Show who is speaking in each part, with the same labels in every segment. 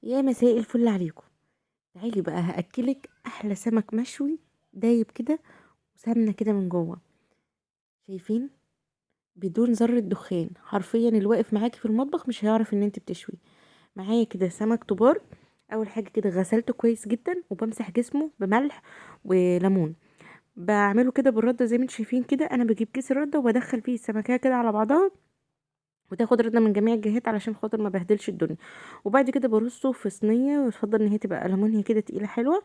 Speaker 1: يا مساء الفل عليكم. تعالي بقى هاكلك احلى سمك مشوي دايب كده وسمنه كده من جوه. شايفين؟ بدون ذره دخان، حرفيا اللي واقف معاكي في المطبخ مش هيعرف ان انت بتشوي. معايا كده سمك طبار. اول حاجه كده غسلته كويس جدا وبمسح جسمه بملح وليمون. بعمله كده بالرده زي ما انتم شايفين كده. انا بجيب كيس الرده وبدخل فيه السمكيه كده على بعضها وتاخد رده من جميع الجهات علشان خاطر ما بهدلش الدنيا. وبعد كده برصه في صينيه، ويفضل ان هي تبقى ألمونيا كده تقيله حلوه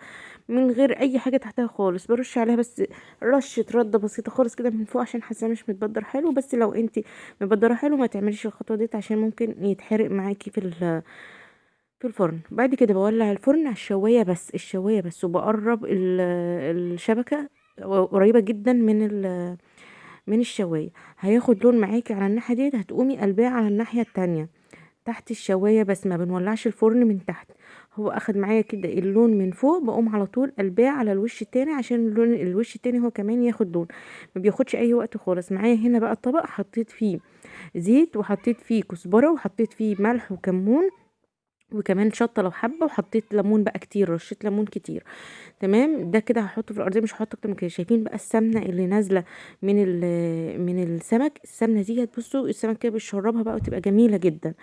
Speaker 1: من غير اي حاجه تحتها خالص. برش عليها بس رشه رده بسيطه خالص كده من فوق عشان حاسه مش متبدر حلو. بس لو انت مبدره حلو ما تعمليش الخطوه دي عشان ممكن يتحرق معاكي في الفرن. بعد كده بولع الفرن على الشوايه بس، الشوايه بس، وبقرب الشبكه قريبه جدا من الشوايه. هياخد لون معاكي على الناحيه ديت، هتقومي قلباه على الناحيه التانية تحت الشوايه بس، ما بنولعش الفرن من تحت. هو اخد معايا كده اللون من فوق، بقوم على طول قلباه على الوش التاني عشان اللون الوش التاني هو كمان ياخد لون. ما بياخدش اي وقت خالص معايا. هنا بقى الطبق حطيت فيه زيت، وحطيت فيه كزبره، وحطيت فيه ملح وكمون وكمان شطه لو حبه، وحطيت ليمون بقى كتير، رشيت ليمون كتير. تمام. ده كده هحطه في الارضيه، مش هحط اكتر من كده. شايفين بقى السمنه اللي نازله من السمك؟ السمنه ديت بصوا السمك كده بيشربها بقى وتبقى جميله جدا.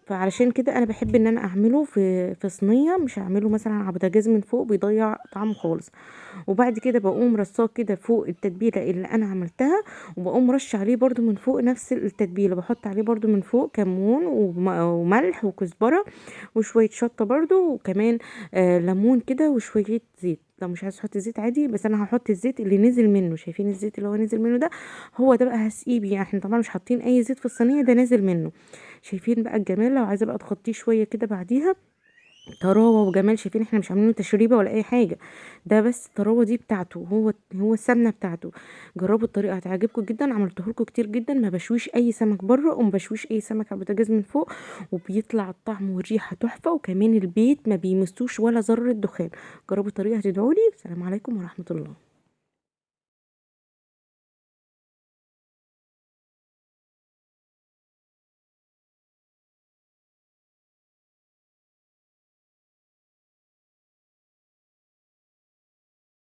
Speaker 1: فعلشان كده انا بحب ان انا اعمله في صينيه، مش هعمله مثلا على بوتاجاز من فوق بيضيع طعمه خالص. وبعد كده بقوم رصاه كده فوق التتبيله اللي انا عملتها، وبقوم رش عليه برضو من فوق نفس التتبيله، بحط عليه برضو من فوق كمون وملح وكزبره وشويه شطه برضو، وكمان ليمون كده وشويه زيت. لو مش عايز تحط زيت عادي، بس انا هحط الزيت اللي نزل منه. شايفين الزيت اللي هو نزل منه ده؟ هو ده بقى هسقيه بيه. يعني احنا طبعا مش حاطين اي زيت في الصينيه، ده نازل منه. شايفين بقى الجمال؟ لو عايزه بقى تغطيه شويه كده بعديها، طراوه وجمال. شايفين احنا مش عاملينه تشريبه ولا اي حاجه، ده بس الطراوه دي بتاعته، هو السمنه بتاعته. جربوا الطريقه هتعجبكم جدا. عملته لكم كتير جدا. ما بشويش اي سمك بره وما بشويش اي سمك على البوتاجاز من فوق، وبيطلع الطعم والريحه تحفه، وكمان البيت ما بيمسوش ولا ذره دخان. جربوا الطريقه هتدعوا لي. السلام عليكم ورحمه الله.